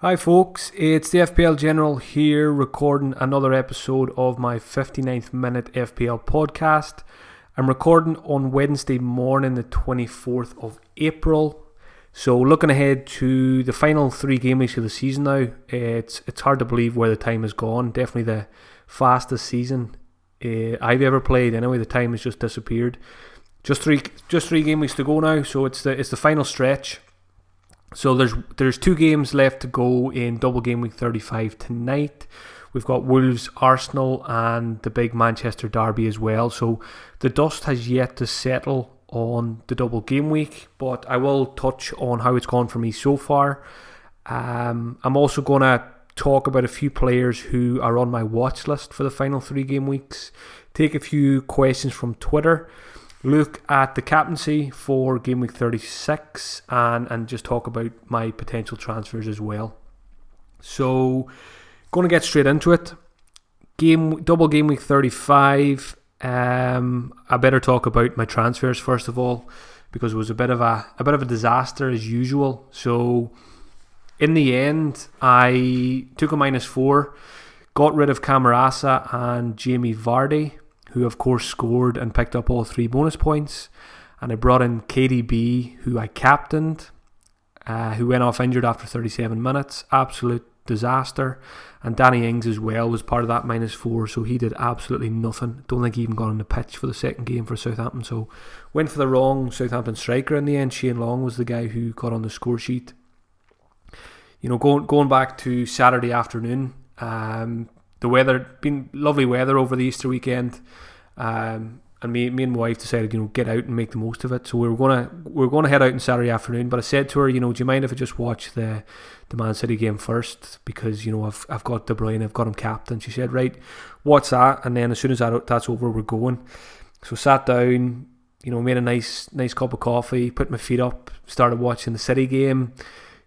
Hi folks, it's the FPL General here recording another episode of my 59th minute FPL podcast. I'm recording on Wednesday morning the 24th of April. So looking ahead to the final 3 game weeks of the season now, it's hard to believe where the time has gone. Definitely the fastest season I've ever played. Anyway, the time has just disappeared. Just three game weeks to go now, so it's the final stretch. So there's 2 games left to go in double game week 35 tonight. We've got Wolves, Arsenal and the big Manchester derby as well. So the dust has yet to settle on the double game week, but I will touch on how it's gone for me so far. I'm also going to talk about a few players who are on my watch list for the final 3 game weeks, take a few questions from Twitter, look at the captaincy for game week 36 and just talk about my potential transfers as well. So going to get straight into it. Double game week 35. I better talk about my transfers first of all, because it was a bit of a disaster as usual. So in the end, I took a -4, got rid of Camarasa and Jamie Vardi, who of course scored and picked up all 3 bonus points. And I brought in KDB, who I captained, who went off injured after 37 minutes. Absolute disaster. And Danny Ings as well was part of that -4, so he did absolutely nothing. Don't think he even got on the pitch for the second game for Southampton. So went for the wrong Southampton striker in the end. Shane Long was the guy who got on the score sheet. You know, going back to Saturday afternoon, the weather, been lovely weather over the Easter weekend, and me and my wife decided, get out and make the most of it. So we were going to head out on Saturday afternoon, but I said to her, do you mind if I just watch the Man City game first, because I've got De Bruyne, I've got him captain. She said, right, what's that? And then as soon as that's over, we're going. So sat down, made a nice cup of coffee, put my feet up, started watching the City game,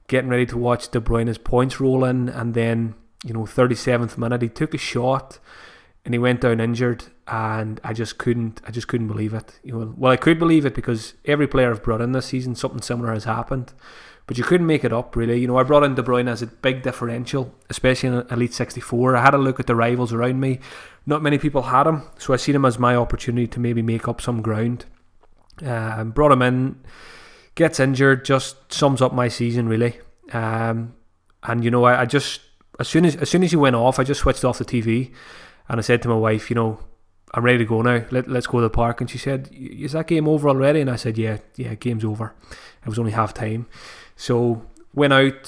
getting ready to watch De Bruyne's points roll in, and then 37th minute he took a shot and he went down injured, and I just couldn't believe it. Well, I could believe it because every player I've brought in this season, something similar has happened, but you couldn't make it up really. I brought in De Bruyne as a big differential, especially in Elite 64. I had a look at the rivals around me. Not many people had him, so I seen him as my opportunity to maybe make up some ground. Brought him in, gets injured, just sums up my season really. And I just, as soon as he went off, I just switched off the TV and I said to my wife, I'm ready to go now. Let's go to the park. And she said, is that game over already? And I said, yeah, game's over. It was only half time. So went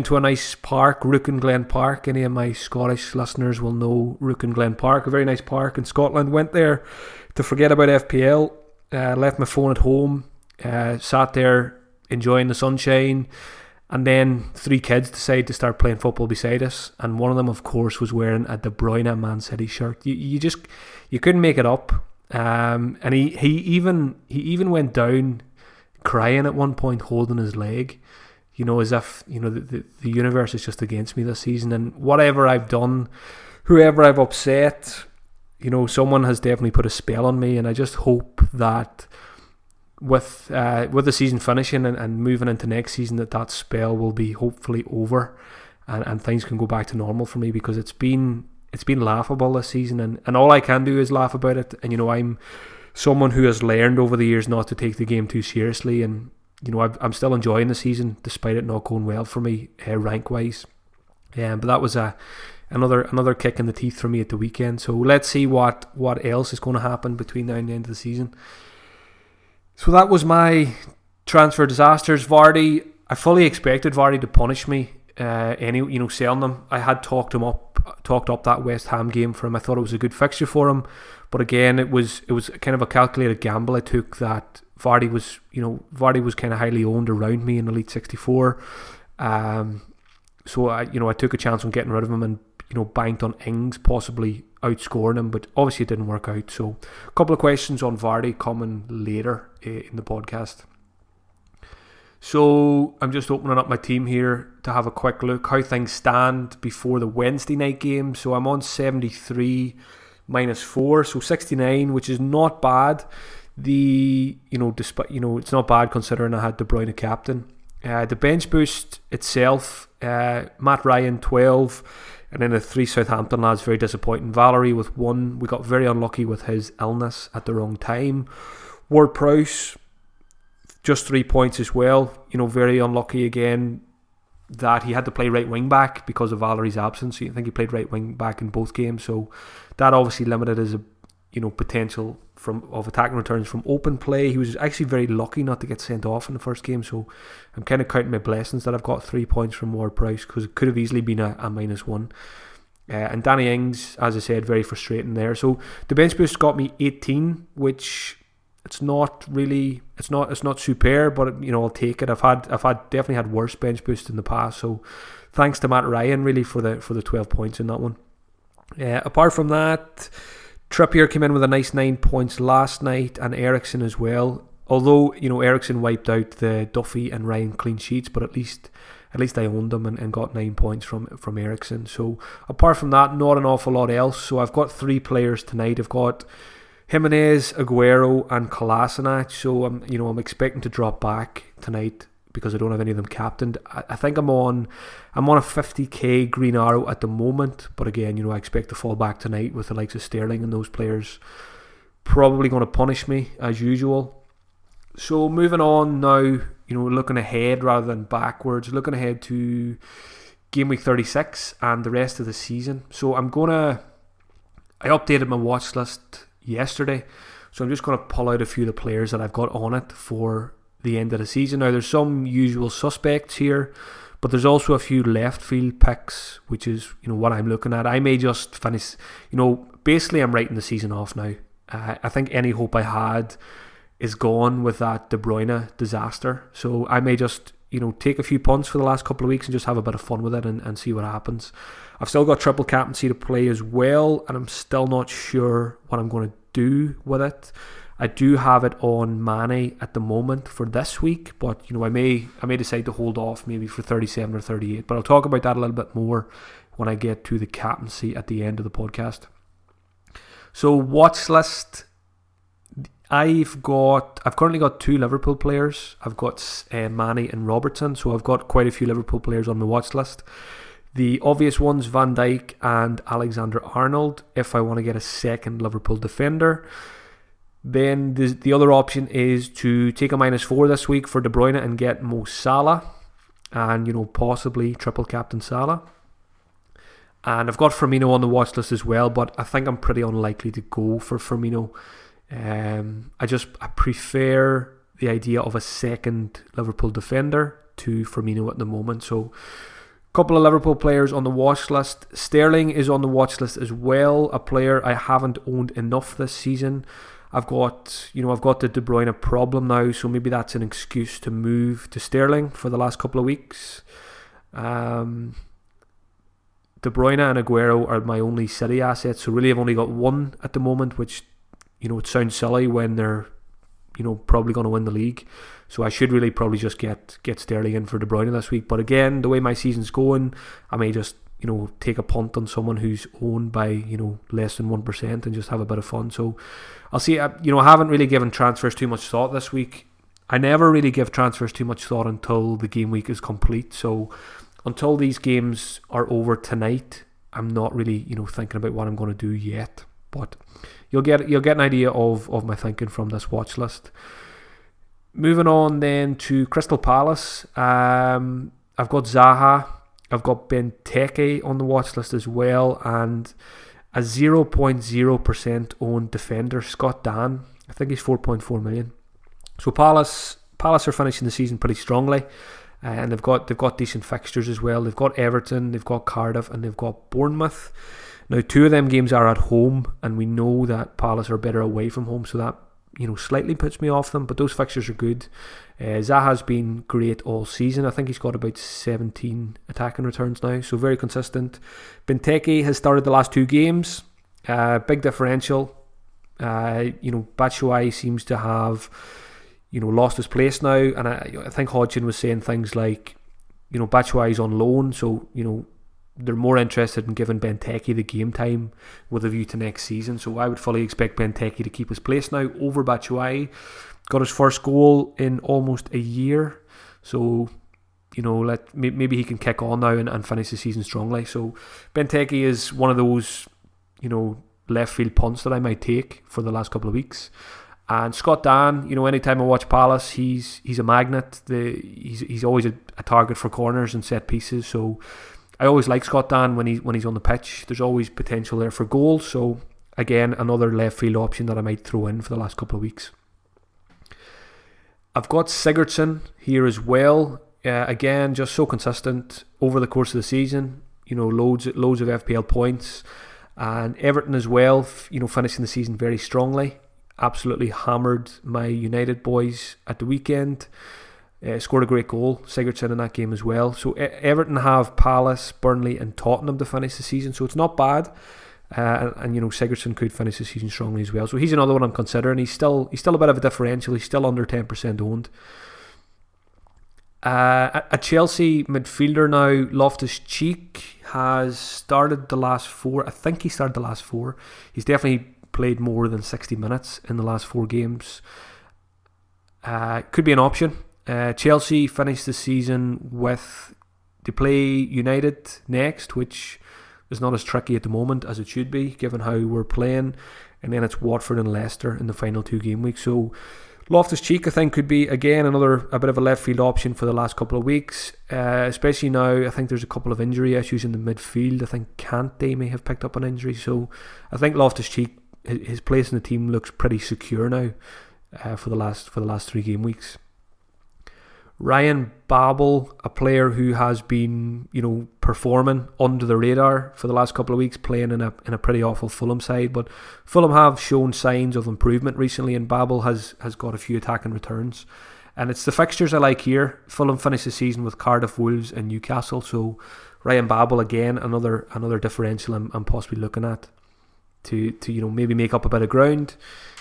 to a nice park, Glen Park. Any of my Scottish listeners will know Glen Park, a very nice park in Scotland. Went there to forget about FPL. Left my phone at home. Sat there enjoying the sunshine. And then 3 kids decided to start playing football beside us, and one of them, of course, was wearing a De Bruyne Man City shirt. You couldn't make it up. And he even went down crying at one point, holding his leg, as if the universe is just against me this season. And whatever I've done, whoever I've upset, someone has definitely put a spell on me. And I just hope that with the season finishing and moving into next season, that spell will be hopefully over and things can go back to normal for me, because it's been laughable this season, and all I can do is laugh about it. And I'm someone who has learned over the years not to take the game too seriously, and I'm still enjoying the season despite it not going well for me rank wise. But that was another kick in the teeth for me at the weekend. So let's see what else is going to happen between now and the end of the season. So that was my transfer disasters. Vardi, I fully expected Vardi to punish me. Selling him. I had talked up that West Ham game for him. I thought it was a good fixture for him, but again, it was kind of a calculated gamble I took, that Vardi was kind of highly owned around me in Elite 64. So I took a chance on getting rid of him and banked on Ings possibly outscoring him, but obviously it didn't work out. So a couple of questions on Vardi coming later in the podcast. So I'm just opening up my team here to have a quick look how things stand before the Wednesday night game. So I'm on 73 -4, so 69, which is not bad. Despite it's not bad considering I had De Bruyne captain. The bench boost itself, Matt Ryan 12, and then the 3 Southampton lads, very disappointing. Valerie with 1. We got very unlucky with his illness at the wrong time. Ward-Prowse, just 3 points as well. Very unlucky again that he had to play right wing back because of Valerie's absence. I think he played right wing back in both games, so that obviously limited his potential of attacking returns from open play. He was actually very lucky not to get sent off in the first game, so I'm kind of counting my blessings that I've got 3 points from Ward-Prowse, because it could have easily been a -1. And Danny Ings, as I said, very frustrating there. So the bench boost got me 18, which it's not super, but I'll take it. I've definitely had worse bench boosts in the past, so thanks to Matt Ryan really for the 12 points in that one. Apart from that, Trippier came in with a nice 9 points last night, and Eriksen as well. Although Eriksen wiped out the Duffy and Ryan clean sheets, but at least I owned them and got 9 points from Eriksen. So apart from that, not an awful lot else. So I've got 3 players tonight. I've got Jimenez, Aguero, and Kolasinac. So I'm expecting to drop back tonight because I don't have any of them captained. I think I'm on a 50k green arrow at the moment, but again, I expect to fall back tonight with the likes of Sterling and those players probably going to punish me as usual. So moving on now, looking ahead rather than backwards, looking ahead to Gameweek 36 and the rest of the season. So I updated my watch list yesterday, so I'm just going to pull out a few of the players that I've got on it for the end of the season. Now there's some usual suspects here, but there's also a few left field picks, which is what I'm looking at. I may just finish, basically I'm writing the season off now. I think any hope I had is gone with that De Bruyne disaster, so I may just take a few punts for the last couple of weeks and just have a bit of fun with it and see what happens. I've still got triple captaincy to play as well, and I'm still not sure what I'm going to do with it. I do have it on Mane at the moment for this week, but I may decide to hold off maybe for 37 or 38. But I'll talk about that a little bit more when I get to the captaincy at the end of the podcast. So watch list, I've currently got 2 Liverpool players. I've got Mane and Robertson, so I've got quite a few Liverpool players on my watch list. The obvious ones, Van Dijk and Alexander-Arnold, if I want to get a second Liverpool defender. Then the other option is to take a -4 this week for De Bruyne and get Mo Salah, and possibly triple captain Salah. And I've got Firmino on the watch list as well, but I think I'm pretty unlikely to go for Firmino. I prefer the idea of a second Liverpool defender to Firmino at the moment. So a couple of Liverpool players on the watch list. Sterling is on the watch list as well, a player I haven't owned enough this season. I've got the De Bruyne problem now, so maybe that's an excuse to move to Sterling for the last couple of weeks. De Bruyne and Aguero are my only City assets, so really I've only got one at the moment, which it sounds silly when they're probably going to win the league. So I should really probably just get Sterling in for De Bruyne this week. But again, the way my season's going, I may just take a punt on someone who's owned by less than 1% and just have a bit of fun. So I'll see. I haven't really given transfers too much thought this week. I never really give transfers too much thought until the game week is complete. So until these games are over tonight, I'm not really thinking about what I'm going to do yet. But you'll get an idea of my thinking from this watch list. Moving on then to Crystal Palace. I've got Zaha. I've got Benteke on the watch list as well, and a 0.0% owned defender, Scott Dan. I think he's 4.4 million. So Palace are finishing the season pretty strongly, and they've got decent fixtures as well. They've got Everton, they've got Cardiff, and they've got Bournemouth. Now 2 of them games are at home, and we know that Palace are better away from home, so that slightly puts me off them, but those fixtures are good. Zaha's been great all season. I think he's got about 17 attacking returns now, so very consistent. Benteke has started the last 2 games. Big differential. Batshuayi seems to have lost his place now, and I think Hodgson was saying things like Batshuayi's on loan, so they're more interested in giving Benteke the game time with a view to next season. So I would fully expect Benteke to keep his place now over Batshuayi. Got his first goal in almost a year. So maybe he can kick on now and finish the season strongly. So Benteke is one of those, left field punts that I might take for the last couple of weeks. And Scott Dan, anytime I watch Palace, he's a magnet. He's always a target for corners and set pieces. So I always like Scott Dan when he's on the pitch. There's always potential there for goals. So again, another left field option that I might throw in for the last couple of weeks. I've got Sigurdsson here as well. Again, just so consistent over the course of the season. Loads of FPL points. And Everton as well, finishing the season very strongly. Absolutely hammered my United boys at the weekend. Scored a great goal, Sigurdsson, in that game as well. So Everton have Palace, Burnley and Tottenham to finish the season. So it's not bad. And Sigurdsson could finish the season strongly as well. So he's another one I'm considering. He's still a bit of a differential. He's still under 10% owned. A Chelsea midfielder now, Loftus-Cheek, has started the last 4. I think he started the last 4. He's definitely played more than 60 minutes in the last 4 games. Could be an option. Chelsea finished the season they play United next, which is not as tricky at the moment as it should be, given how we're playing. And then it's Watford and Leicester in the final 2 game weeks. So Loftus-Cheek, I think, could be, again, a bit of a left field option for the last couple of weeks. Especially now, I think there's a couple of injury issues in the midfield. I think Kante may have picked up an injury. So I think Loftus-Cheek, his place in the team looks pretty secure now for the last 3 game weeks. Ryan Babel, a player who has been, performing under the radar for the last couple of weeks, playing in a pretty awful Fulham side, but Fulham have shown signs of improvement recently, and Babel has got a few attacking returns. And it's the fixtures I like here. Fulham finished the season with Cardiff, Wolves and Newcastle, so Ryan Babel, again, another differential I'm possibly looking at to maybe make up a bit of ground.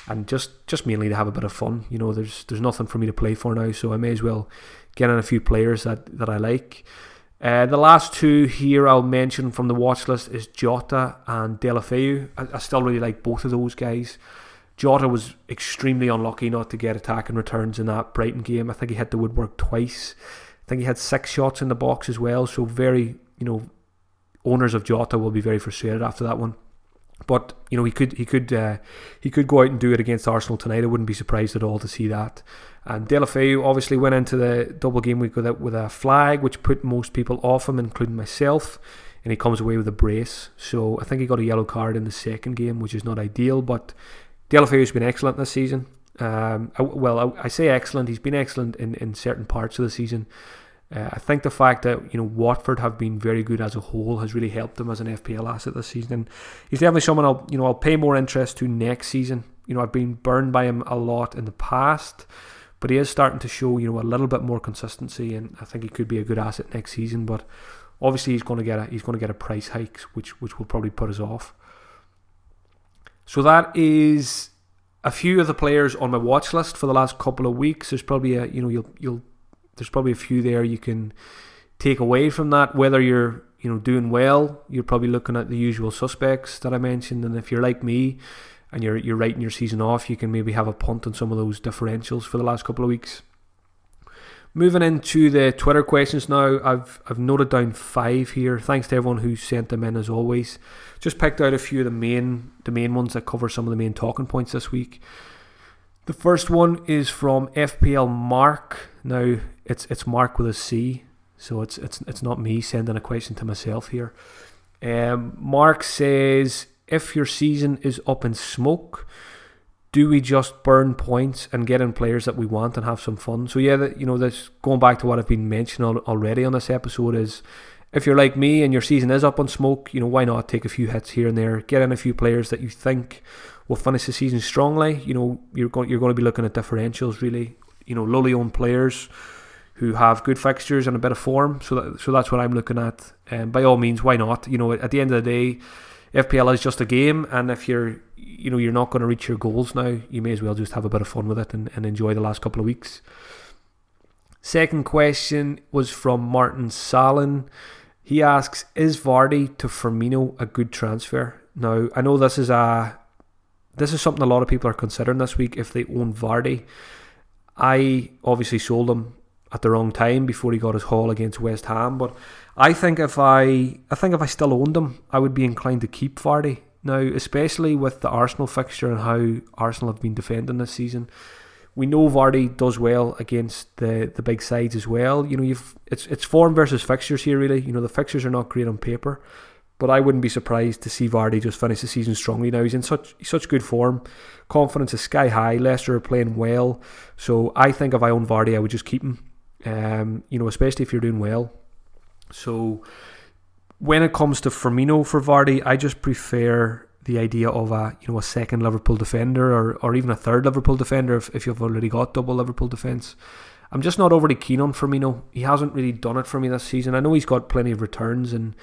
And just mainly to have a bit of fun. There's nothing for me to play for now, so I may as well get in a few players that I like. The last 2 here I'll mention from the watch list is Jota and Deulofeu. I still really like both of those guys. Jota was extremely unlucky not to get attacking returns in that Brighton game. I think he hit the woodwork twice. I think he had 6 shots in the box as well, so very, owners of Jota will be very frustrated after that one. But he could go out and do it against Arsenal tonight. I wouldn't be surprised at all to see that. And Deulofeu obviously went into the double game week with a flag, which put most people off him, including myself. And he comes away with a brace. So I think he got a yellow card in the second game, which is not ideal. But Deulofeu's been excellent this season. I say excellent. He's been excellent in certain parts of the season. I think the fact that Watford have been very good as a whole has really helped them as an FPL asset this season. And he's definitely someone I'll pay more interest to next season. I've been burned by him a lot in the past, but he is starting to show a little bit more consistency, and I think he could be a good asset next season. But obviously he's going to get a price hike, which will probably put us off. So that is a few of the players on my watch list for the last couple of weeks. There's probably there's probably a few there you can take away from that. Whether you're doing well, you're probably looking at the usual suspects that I mentioned, and if you're like me and you're writing your season off, you can maybe have a punt on some of those differentials for the last couple of weeks. Moving into the Twitter questions now, I've noted down 5 here. Thanks to everyone who sent them in as always. Just picked out a few of the main ones that cover some of the main talking points this week. The first one is from FPL Mark. Now it's Mark with a C, so it's not me sending a question to myself here. Mark says, if your season is up in smoke, do we just burn points and get in players that we want and have some fun? So yeah, this going back to what I've been mentioning already on this episode is, if you're like me and your season is up on smoke, why not take a few hits here and there, get in a few players that you think will finish the season strongly. You're going to be looking at differentials really. Lowly owned players who have good fixtures and a bit of form. So that's what I'm looking at. And by all means, why not? At the end of the day, FPL is just a game, and if you're not going to reach your goals now, you may as well just have a bit of fun with it and enjoy the last couple of weeks. Second question was from Martin Salin. He asks, is Vardi to Firmino a good transfer? Now, I know this is something a lot of people are considering this week if they own Vardy. I obviously sold him at the wrong time before he got his haul against West Ham. But I think if I still owned him, I would be inclined to keep Vardy now, especially with the Arsenal fixture and how Arsenal have been defending this season. We know Vardy does well against the big sides as well. It's form versus fixtures here, really. The fixtures are not great on paper, but I wouldn't be surprised to see Vardy just finish the season strongly now. He's in such good form. Confidence is sky high. Leicester are playing well. So I think if I own Vardy, I would just keep him, especially if you're doing well. So when it comes to Firmino for Vardy, I just prefer the idea of a second Liverpool defender or even a third Liverpool defender if you've already got double Liverpool defence. I'm just not overly keen on Firmino. He hasn't really done it for me this season. I know he's got plenty of returns and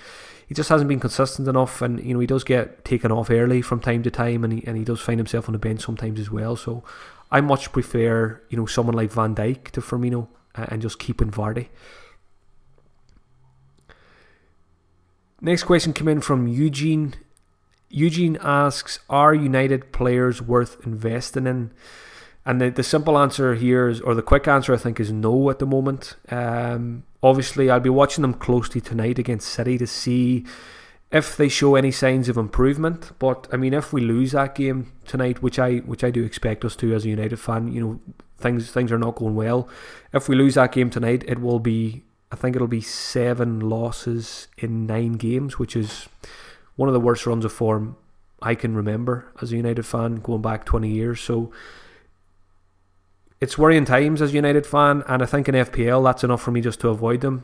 he just hasn't been consistent enough, and he does get taken off early from time to time, and he does find himself on the bench sometimes as well. So I much prefer someone like Van Dijk to Firmino and just keeping Vardy. Next question came in from Eugene. Eugene asks, are United players worth investing in? And the simple answer here is, or the quick answer I think, is no at the moment. Obviously, I'll be watching them closely tonight against City to see if they show any signs of improvement. But I mean, if we lose that game tonight, which I do expect us to as a United fan, things are not going well. If we lose that game tonight, it'll be 7 losses in 9 games, which is one of the worst runs of form I can remember as a United fan going back 20 years. So it's worrying times as a United fan, and I think in FPL that's enough for me just to avoid them.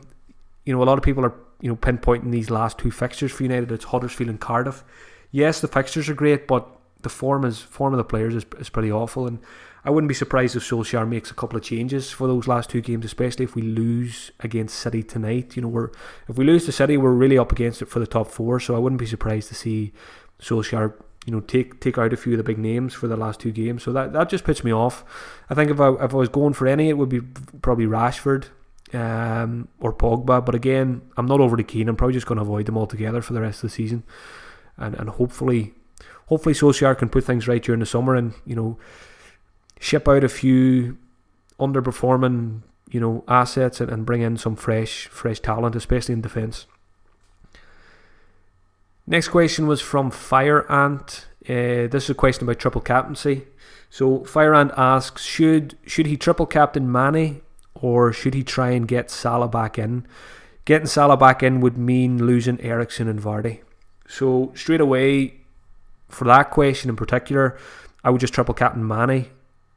A lot of people are pinpointing these last 2 fixtures for United. It's Huddersfield and Cardiff. Yes, the fixtures are great, but the form of the players is pretty awful, and I wouldn't be surprised if Solskjaer makes a couple of changes for those last 2 games, especially if we lose against City tonight. If we lose to City, we're really up against it for the top 4, so I wouldn't be surprised to see Solskjaer take out a few of the big names for the last 2 games. So that just puts me off. I think if I was going for any, it would be probably Rashford or Pogba, but again, I'm not overly keen. I'm probably just going to avoid them altogether for the rest of the season, and hopefully Solskjaer can put things right during the summer and ship out a few underperforming assets and bring in some fresh talent, especially in defence. Next question was from Fire Ant. This is a question about triple captaincy. So Fire Ant asks, should he triple captain Mane, or should he try and get Salah back in? Getting Salah back in would mean losing Eriksen and Vardy. So straight away, for that question in particular, I would just triple captain Mane,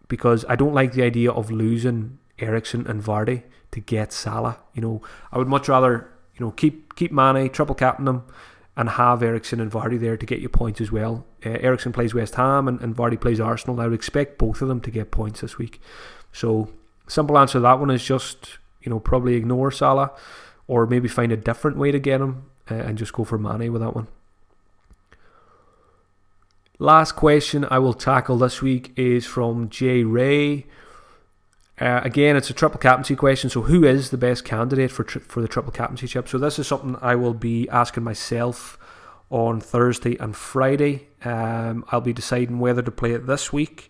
because I don't like the idea of losing Eriksen and Vardy to get Salah. I would much rather keep Mane, triple captain them, and have Eriksen and Vardy there to get you points as well. Eriksen plays West Ham and Vardy plays Arsenal. I would expect both of them to get points this week. So simple answer to that one is just probably ignore Salah, or maybe find a different way to get him and just go for Mane with that one. Last question I will tackle this week is from J. Ray. Again, it's a triple captaincy question. So who is the best candidate for the triple captaincy chip? So this is something I will be asking myself on Thursday and Friday. I'll be deciding whether to play it this week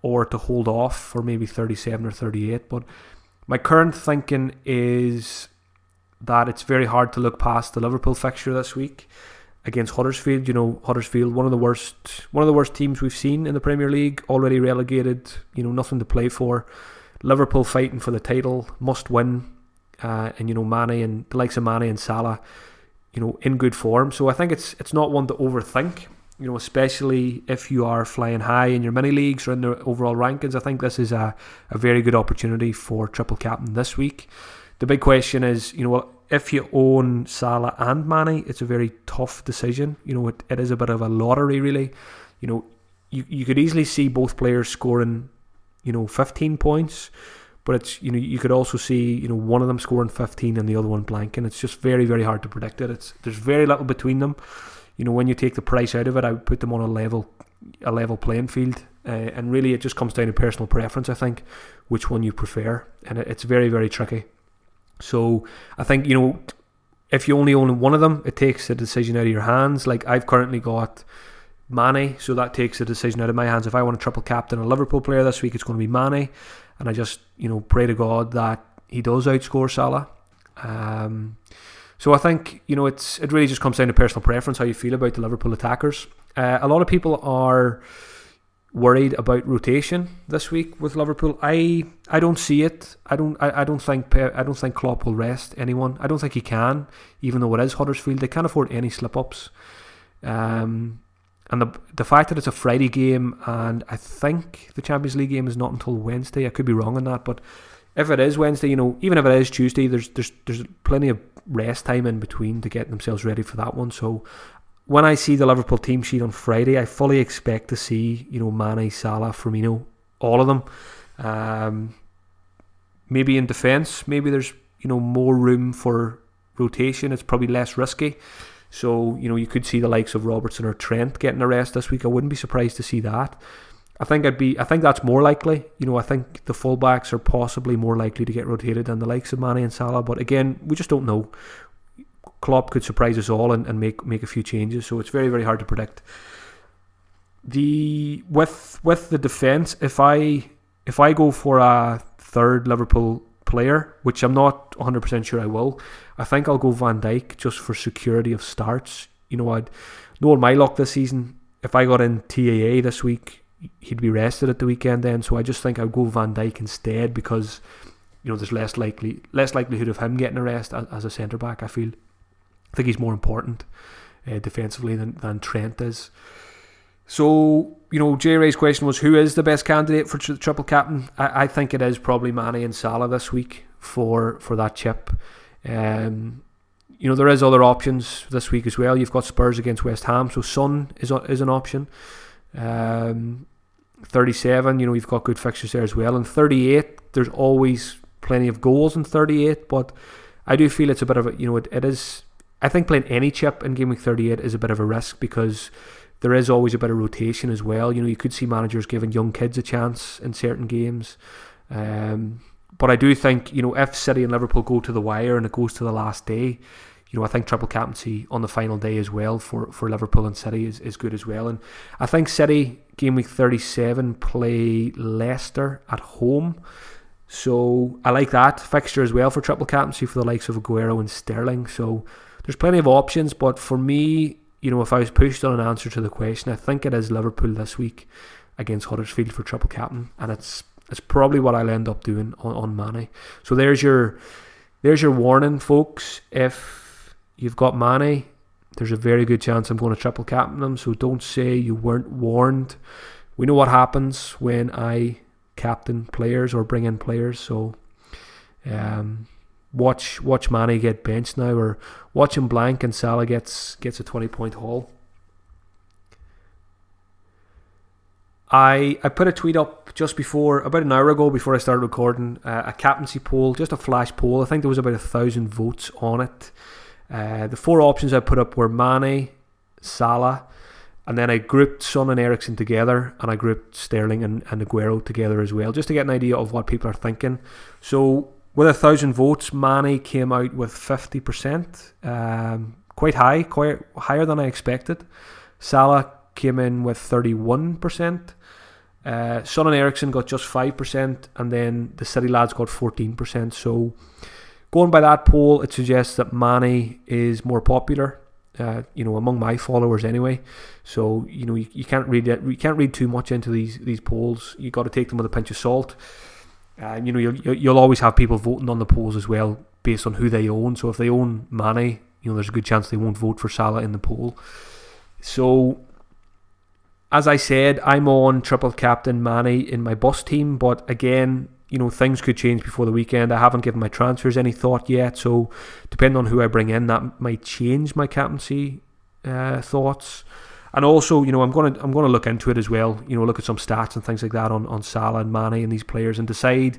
or to hold off for maybe 37 or 38. But my current thinking is that it's very hard to look past the Liverpool fixture this week against Huddersfield. Huddersfield, one of the worst teams we've seen in the Premier League, already relegated, nothing to play for. Liverpool fighting for the title, must win, and Mane and the likes of Mane and Salah, in good form. So I think it's not one to overthink, especially if you are flying high in your mini leagues or in the overall rankings. I think this is a very good opportunity for triple captain this week. The big question is, if you own Salah and Mane, it's a very tough decision. It is a bit of a lottery, really. You could easily see both players scoring 15 points, but it's you could also see one of them scoring 15 and the other one blanking. It's just very, very hard to predict it. There's very little between them. When you take the price out of it, I would put them on a level playing field, and really it just comes down to personal preference, I think, which one you prefer, and it's very, very tricky. So I think if you only own one of them, it takes the decision out of your hands. Like I've currently got Mane, so that takes the decision out of my hands. If I want to triple captain a Liverpool player this week, it's going to be Mane, and I just pray to God that he does outscore Salah. So I think, it really just comes down to personal preference, how you feel about the Liverpool attackers. A lot of people are worried about rotation this week with Liverpool. I don't see it. I don't think Klopp will rest anyone. I don't think he can, even though it is Huddersfield. They can't afford any slip-ups. And the fact that it's a Friday game, and I think the Champions League game is not until Wednesday. I could be wrong on that, but if it is Wednesday, even if it is Tuesday, there's plenty of rest time in between to get themselves ready for that one. So when I see the Liverpool team sheet on Friday, I fully expect to see, Mane, Salah, Firmino, all of them. Maybe in defence, maybe there's, more room for rotation. It's probably less risky. So, you could see the likes of Robertson or Trent getting a rest this week. I wouldn't be surprised to see that. I think that's more likely. I think the fullbacks are possibly more likely to get rotated than the likes of Mane and Salah. But again, we just don't know. Klopp could surprise us all and make a few changes. So it's very, very hard to predict. With the defence, if I go for a third Liverpool player, which I'm not 100% sure I will, I think I'll go Van Dijk just for security of starts. I'd know my luck this season. If I got in TAA this week, he'd be rested at the weekend then. So I just think I'd go Van Dijk instead because there's less likelihood of him getting a rest as a centre back. I think he's more important defensively than Trent is. So, J Ray's question was, who is the best candidate for triple captain? I think it is probably Mane and Salah this week for that chip. There is other options this week as well. You've got Spurs against West Ham, so Son is an option. 37, you've got good fixtures there as well. And 38, there's always plenty of goals in 38, but I do feel it's a bit of a, it is, I think playing any chip in Gameweek 38 is a bit of a risk because there is always a bit of rotation as well. You could see managers giving young kids a chance in certain games. But I do think, if City and Liverpool go to the wire and it goes to the last day, I think triple captaincy on the final day as well for Liverpool and City is good as well. And I think City, Game Week 37, play Leicester at home. So I like that fixture as well for triple captaincy for the likes of Aguero and Sterling. So there's plenty of options. But for me, if I was pushed on an answer to the question, I think it is Liverpool this week against Huddersfield for triple captain. And it's probably what I'll end up doing on Mane. So there's your warning, folks. If you've got Mane, there's a very good chance I'm going to triple captain him. So don't say you weren't warned. We know what happens when I captain players or bring in players. So watch Mane get benched now, or watch him blank and Salah gets a 20-point haul. I put a tweet up just about an hour ago before I started recording, a captaincy poll, just a flash poll. I think there was about 1,000 votes on it. The four options I put up were Mane, Salah, and then I grouped Son and Eriksen together, and I grouped Sterling and Aguero together as well, just to get an idea of what people are thinking. So with 1,000 votes, Mane came out with 50%, quite higher than I expected. Salah came in with 31%. Son and Eriksen got just 5%, and then the City lads got 14%. So going by that poll, it suggests that Mane is more popular, among my followers anyway. So you can't read too much into these polls. You got to take them with a pinch of salt. You'll always have people voting on the polls as well based on who they own. So if they own Mane, there's a good chance they won't vote for Salah in the poll. So as I said, I'm on triple captain Mane in my bus team, but again, things could change before the weekend. I haven't given my transfers any thought yet, so depending on who I bring in, that might change my captaincy thoughts. And also, I'm going to look into it as well. Look at some stats and things like that on Salah and Mane and these players, and decide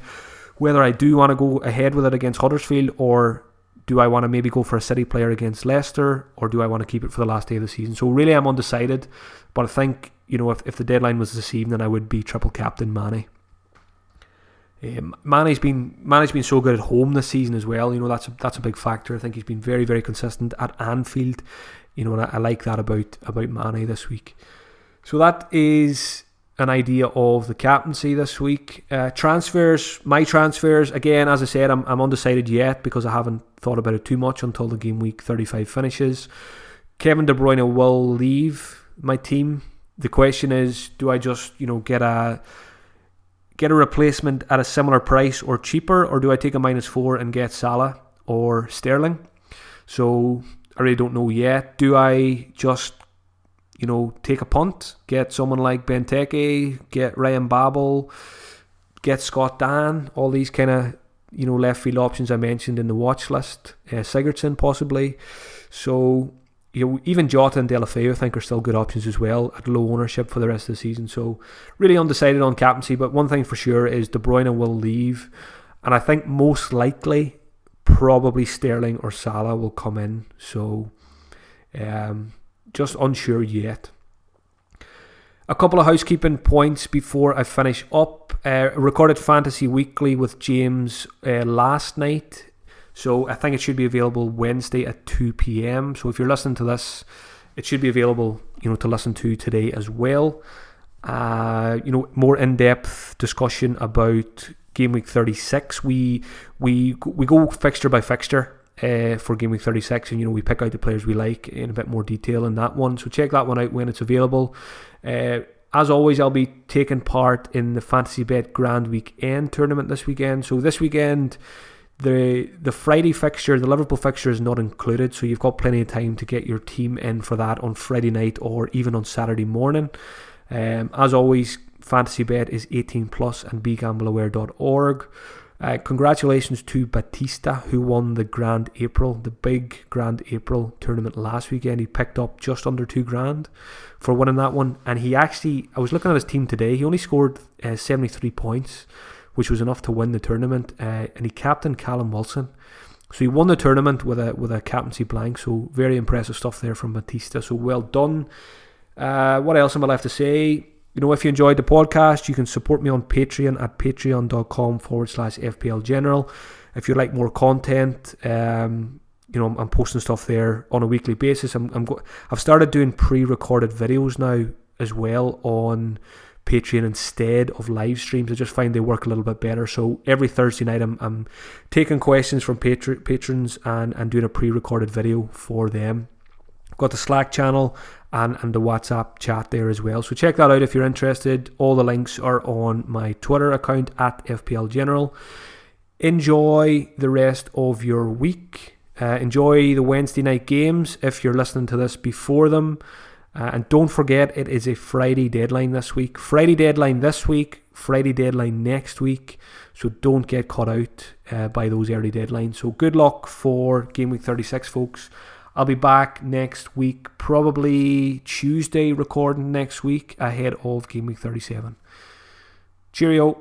whether I do want to go ahead with it against Huddersfield, or do I want to maybe go for a City player against Leicester, or do I want to keep it for the last day of the season? So really, I'm undecided. But I think if the deadline was this evening, I would be triple captain Mane. Mane's been so good at home this season as well. That's a big factor. I think he's been very, very consistent at Anfield. And I like that about Mane this week. So that is an idea of the captaincy this week. My transfers, again, as I said, I'm undecided yet because I haven't thought about it too much until the game week 35 finishes. Kevin De Bruyne will leave my team. The question is, do I just get a replacement at a similar price or cheaper, or do I take a -4 and get Salah or Sterling? So I really don't know yet. Do I just take a punt, get someone like Benteke, get Ryan Babel, get Scott Dan, all these kind of left field options I mentioned in the watch list, Sigurdsson possibly. So even Jota and Delafeu I think are still good options as well at low ownership for the rest of the season. So really undecided on captaincy, but one thing for sure is De Bruyne will leave, and I think most likely probably Sterling or Salah will come in. So just unsure yet. A couple of housekeeping points before I finish up. Recorded Fantasy Weekly with James last night. So I think it should be available Wednesday at 2 p.m. So if you're listening to this, it should be available, to listen to today as well. More in-depth discussion about Game Week 36. We go fixture by fixture for Game Week 36, and we pick out the players we like in a bit more detail in that one. So check that one out when it's available. As always, I'll be taking part in the Fantasy Bet Grand Weekend tournament this weekend. So this weekend, the Friday fixture, the Liverpool fixture, is not included, so you've got plenty of time to get your team in for that on Friday night or even on Saturday morning. As always, Fantasy Bet is 18 plus and begambleaware.org. Congratulations to Batista, who won the big Grand April tournament last weekend. He picked up just under $2,000 for winning that one, and I was looking at his team today, he only scored 73 points, which was enough to win the tournament, and he captained Callum Wilson. So he won the tournament with a captaincy blank, so very impressive stuff there from Batista, so well done. What else am I left to say? If you enjoyed the podcast, you can support me on Patreon at patreon.com/FPL General. If you like more content, I'm posting stuff there on a weekly basis. I've started doing pre-recorded videos now as well on Patreon instead of live streams. I just find they work a little bit better. So every Thursday night I'm taking questions from patrons and doing a pre-recorded video for them. I've got the Slack channel and the WhatsApp chat there as well. So check that out if you're interested. All the links are on my Twitter account at FPL General. Enjoy the rest of your week. Enjoy the Wednesday night games if you're listening to this before them. And don't forget, it is a Friday deadline this week. Friday deadline this week, Friday deadline next week. So don't get caught out by those early deadlines. So good luck for Game Week 36, folks. I'll be back next week, probably Tuesday, recording next week ahead of Game Week 37. Cheerio.